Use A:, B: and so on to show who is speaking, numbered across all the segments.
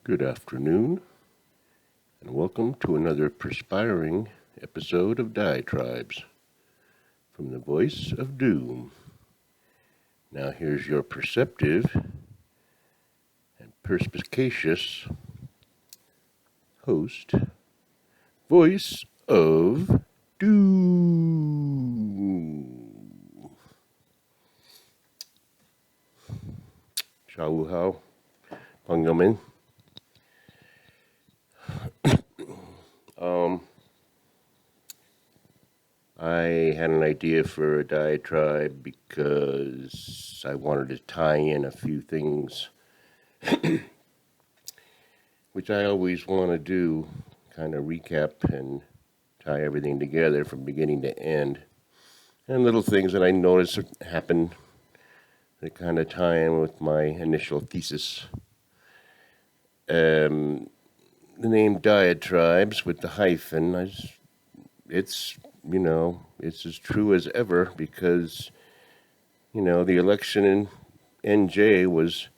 A: Good afternoon, and welcome to another perspiring episode of Diatribes from the voice of doom. Now here's your perceptive and perspicacious host, voice of doom. Shao Hao, Pangyomin. I had an idea for a diatribe because I wanted to tie in a few things, which I always want to do, kind of recap and tie everything together from beginning to end. And little things that I noticed happen that kind of tie in with my initial thesis. The name diatribes with the hyphen, it's as true as ever because, the election in NJ was,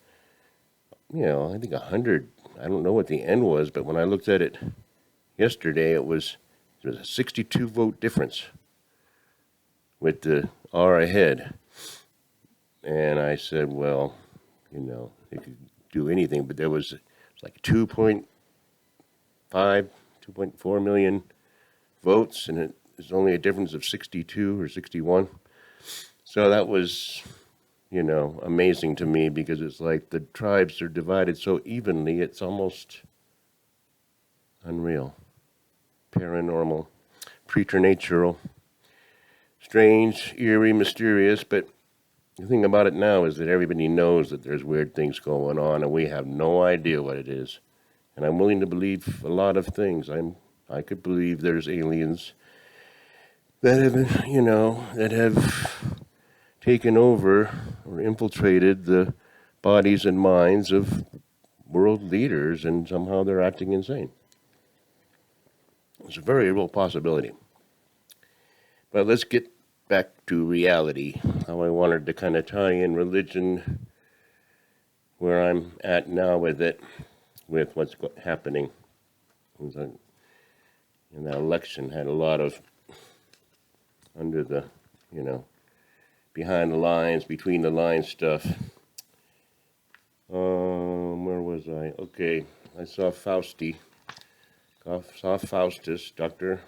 A: I think 100. I don't know what the N was, but when I looked at it yesterday, there was a 62 vote difference with the R ahead. And I said, well, it could do anything, but there was like 2.5, 2.4 million votes, and it was only a difference of 62 or 61. So that was, amazing to me because it's like the tribes are divided so evenly, it's almost unreal, paranormal, preternatural, strange, eerie, mysterious, but the thing about it now is that everybody knows that there's weird things going on, and we have no idea what it is. And I'm willing to believe a lot of things. I could believe there's aliens that have taken over or infiltrated the bodies and minds of world leaders, and somehow they're acting insane. It's a very real possibility. But let's get back to reality, how I wanted to kind of tie in religion, where I'm at now with it, with what's happening. And that election had a lot of, under the, behind the lines, between the lines stuff. Where was I? Okay, I saw Faustus, Doctor,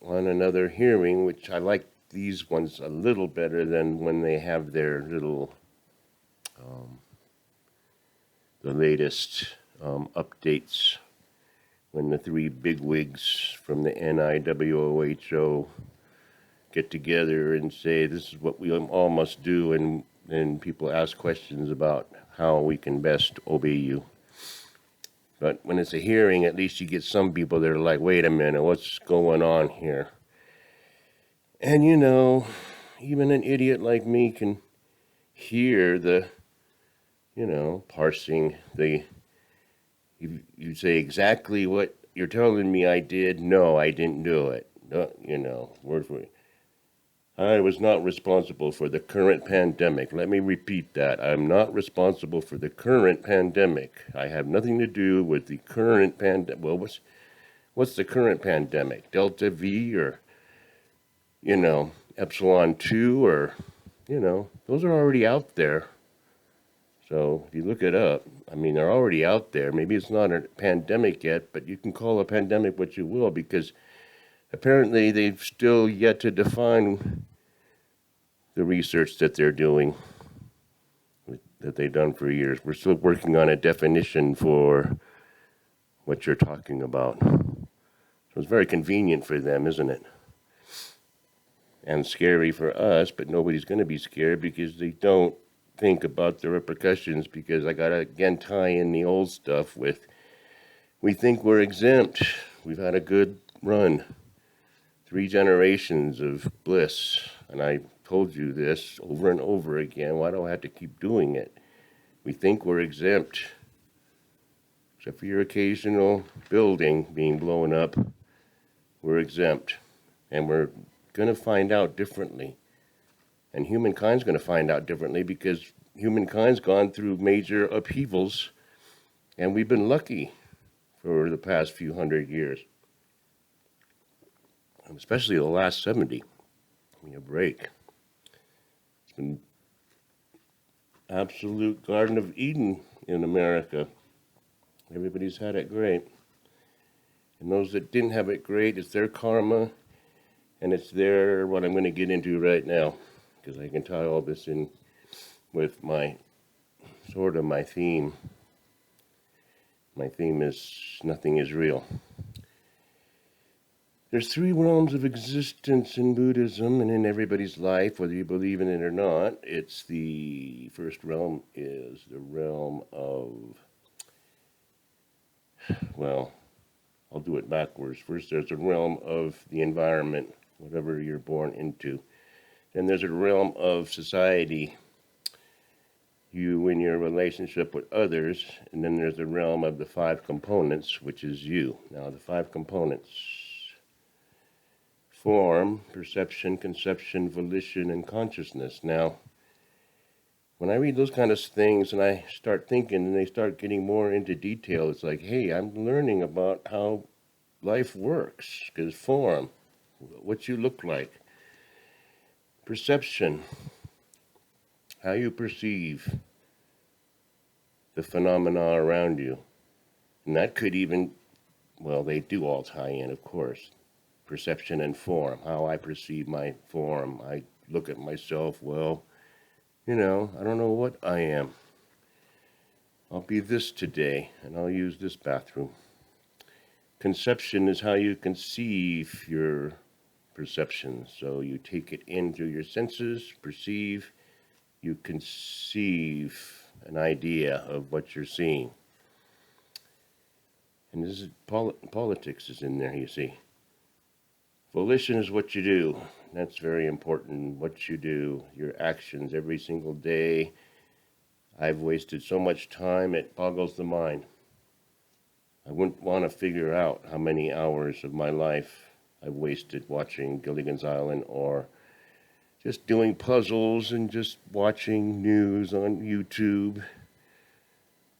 A: on another hearing, which I like these ones a little better than when they have their little, the latest updates, when the three bigwigs from the NIWOHO get together and say, this is what we all must do, and then people ask questions about how we can best obey you. But when it's a hearing, at least you get some people that are like, wait a minute, what's going on here? And even an idiot like me can hear the, parsing the, you say exactly what you're telling me I did. No, I didn't do it. No, word for word. I was not responsible for the current pandemic. Let me repeat that. I'm not responsible for the current pandemic. I have nothing to do with the current pandemic. Well, what's the current pandemic? Delta V or, Epsilon 2 or, those are already out there. So if you look it up, they're already out there. Maybe it's not a pandemic yet, but you can call a pandemic what you will, because apparently they've still yet to define the research that they're doing, that they've done for years. We're still working on a definition for what you're talking about. So it's very convenient for them, isn't it? And scary for us, but nobody's going to be scared because they don't think about the repercussions, because I got to, again, tie in the old stuff with, we think we're exempt. We've had a good run. 3 generations of bliss. And I told you this over and over again. Why do I have to keep doing it? We think we're exempt. Except for your occasional building being blown up, we're exempt. And we're going to find out differently. And humankind's going to find out differently because humankind's gone through major upheavals And we've been lucky for the past few hundred years, especially the last 70. I mean, a break. It's been absolute Garden of Eden in America. Everybody's had it great. And those that didn't have it great, it's their karma, and it's their, what I'm going to get into right now, because I can tie all this in with my, sort of my theme. My theme is nothing is real. There's three realms of existence in Buddhism and in everybody's life, whether you believe in it or not. It's the first realm is the realm of, well, I'll do it backwards. First, there's a realm of the environment, whatever you're born into. Then there's a realm of society, you in your relationship with others. And then there's the realm of the five components, which is you. Now, the five components: form, perception, conception, volition, and consciousness. Now, when I read those kind of things and I start thinking and they start getting more into detail, it's like, hey, I'm learning about how life works. Because form, what you look like. Perception, how you perceive the phenomena around you. And that could even, well, they do all tie in, of course. Perception and form, how I perceive my form. I look at myself, well, I don't know what I am. I'll be this today, and I'll use this bathroom. Conception is how you conceive your perception. So you take it in through your senses, perceive, you conceive an idea of what you're seeing. And this is politics is in there, you see. Volition is what you do. That's very important, what you do, your actions every single day. I've wasted so much time, it boggles the mind. I wouldn't want to figure out how many hours of my life I've wasted watching Gilligan's Island or just doing puzzles and just watching news on YouTube.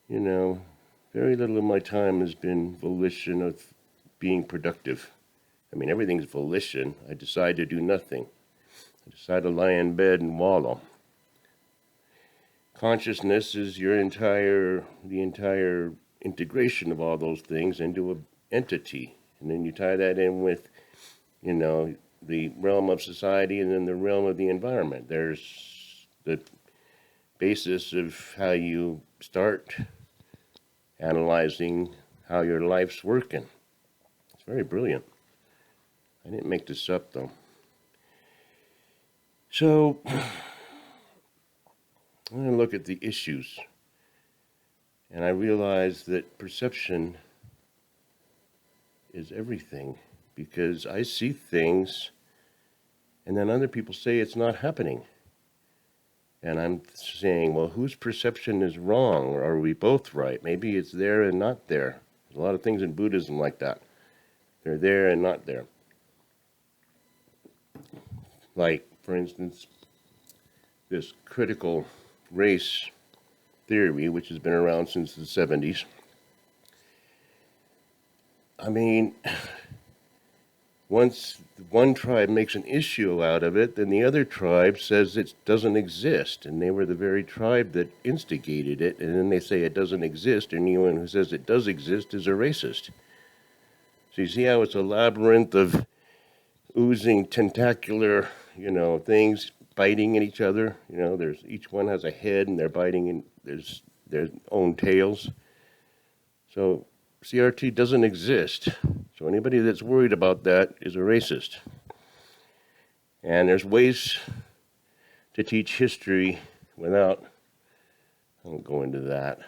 A: Very little of my time has been volition of being productive. I mean, everything's volition. I decide to do nothing. I decide to lie in bed and wallow. Consciousness is the entire integration of all those things into an entity. And then you tie that in with, the realm of society and then the realm of the environment. There's the basis of how you start analyzing how your life's working. It's very brilliant. I didn't make this up, though. So, I'm going to look at the issues. And I realize that perception is everything. Because I see things, and then other people say it's not happening. And I'm saying, well, whose perception is wrong? Or are we both right? Maybe it's there and not there. There's a lot of things in Buddhism like that. They're there and not there. Like, for instance, this critical race theory, which has been around since the 70s. I mean, once one tribe makes an issue out of it, then the other tribe says it doesn't exist. And they were the very tribe that instigated it. And then they say it doesn't exist. And anyone who says it does exist is a racist. So you see how it's a labyrinth of oozing tentacular, things biting at each other. There's each one has a head and they're biting in their own tails. So CRT doesn't exist. So anybody that's worried about that is a racist. And there's ways to teach history without, I won't go into that.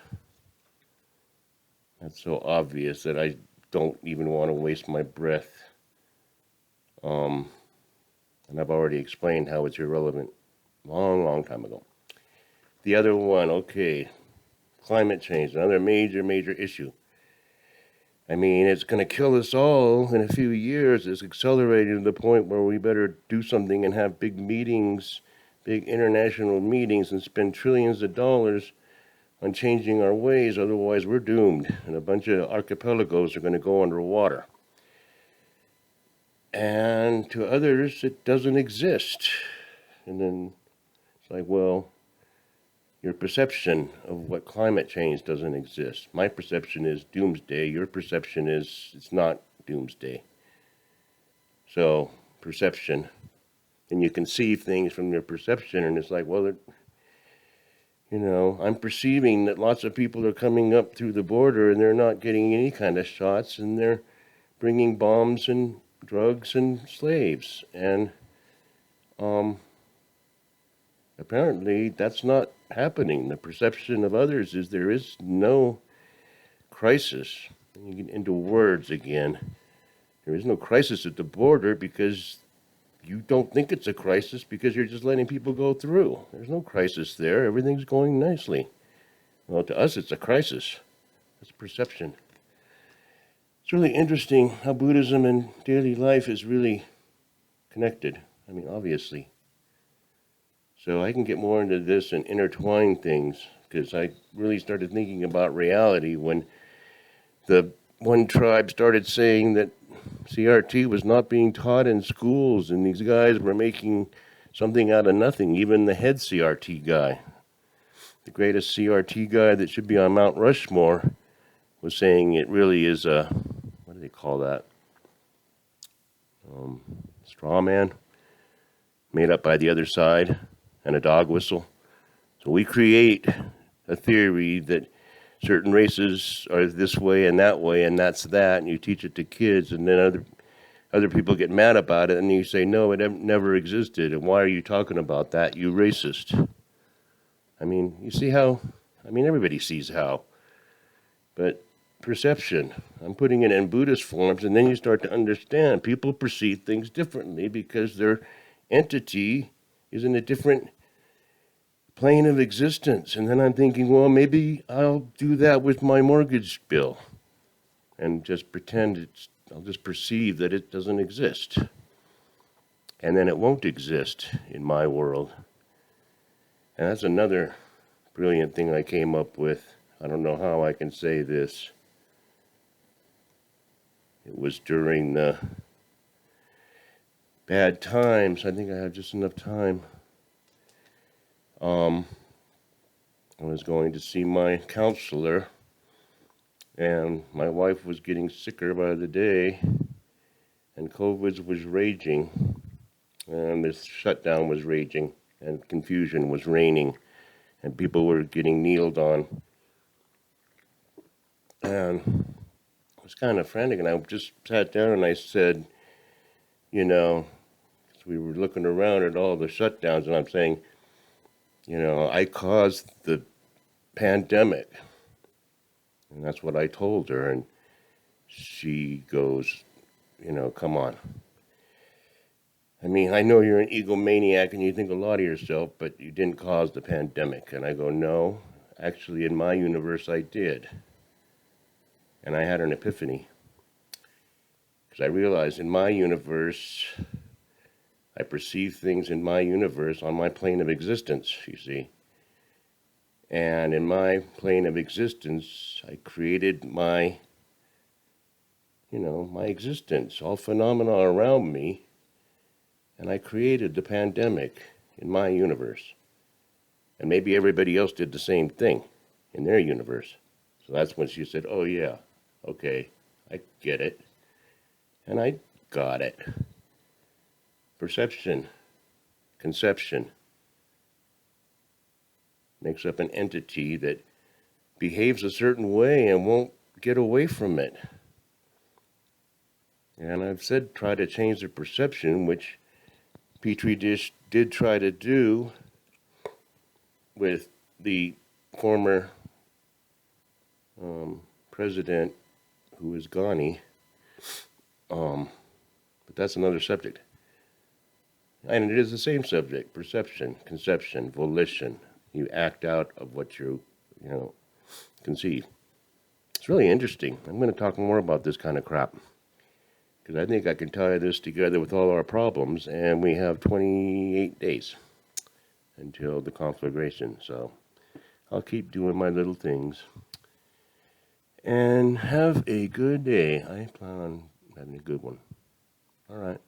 A: That's so obvious that I don't even want to waste my breath. And I've already explained how it's irrelevant long time ago. The other one, okay, climate change, another major issue. I mean, it's going to kill us all in a few years. It's accelerating to the point where we better do something and have big meetings, big international meetings, and spend trillions of dollars on changing our ways, otherwise we're doomed, and a bunch of archipelagos are going to go underwater. And to others, it doesn't exist. And then it's like, well, your perception of what climate change doesn't exist. My perception is doomsday. Your perception is it's not doomsday. So, perception. And you conceive things from your perception, and it's like, well, I'm perceiving that lots of people are coming up through the border and they're not getting any kind of shots, and they're bringing bombs and drugs and slaves. And apparently that's not happening. The perception of others is there is no crisis. And you get into words again. There is no crisis at the border because you don't think it's a crisis because you're just letting people go through. There's no crisis there. Everything's going nicely. Well, to us, it's a crisis. It's perception. It's really interesting how Buddhism and daily life is really connected. I mean, obviously. So I can get more into this and intertwine things because I really started thinking about reality when the one tribe started saying that CRT was not being taught in schools, and these guys were making something out of nothing. Even the head CRT guy, the greatest CRT guy that should be on Mount Rushmore, was saying it really is a, what do they call that? Straw man, made up by the other side, and a dog whistle. So we create a theory that certain races are this way and that's that, and you teach it to kids, and then other people get mad about it, and you say, no, it never existed, and why are you talking about that, you racist? I mean, you see how, everybody sees how, but perception, I'm putting it in Buddhist forms, and then you start to understand people perceive things differently because their entity is in a different plane of existence. And then I'm thinking, well, maybe I'll do that with my mortgage bill and just pretend I'll just perceive that it doesn't exist. And then it won't exist in my world. And that's another brilliant thing I came up with. I don't know how I can say this. It was during the bad times. I think I have just enough time. I was going to see my counselor, and my wife was getting sicker by the day, and COVID was raging, and this shutdown was raging, and confusion was reigning, and people were getting kneeled on. And I was kind of frantic, and I just sat down and I said, we were looking around at all the shutdowns, and I'm saying, I caused the pandemic. And that's what I told her. And she goes, come on. I mean, I know you're an egomaniac and you think a lot of yourself, but you didn't cause the pandemic. And I go, no, actually in my universe I did. And I had an epiphany. Because I realized in my universe, I perceive things in my universe on my plane of existence, you see. And in my plane of existence, I created my existence, all phenomena around me, and I created the pandemic in my universe. And maybe everybody else did the same thing in their universe. So that's when she said, oh yeah, okay, I get it. And I got it. Perception, conception, makes up an entity that behaves a certain way and won't get away from it. And I've said try to change their perception, which Petri dish did try to do with the former president who is Ghani. But that's another subject. And it is the same subject, perception, conception, volition. You act out of what you conceive. It's really interesting. I'm going to talk more about this kind of crap because I think I can tie this together with all our problems, and we have 28 days until the conflagration. So I'll keep doing my little things. And have a good day. I plan on having a good one. All right.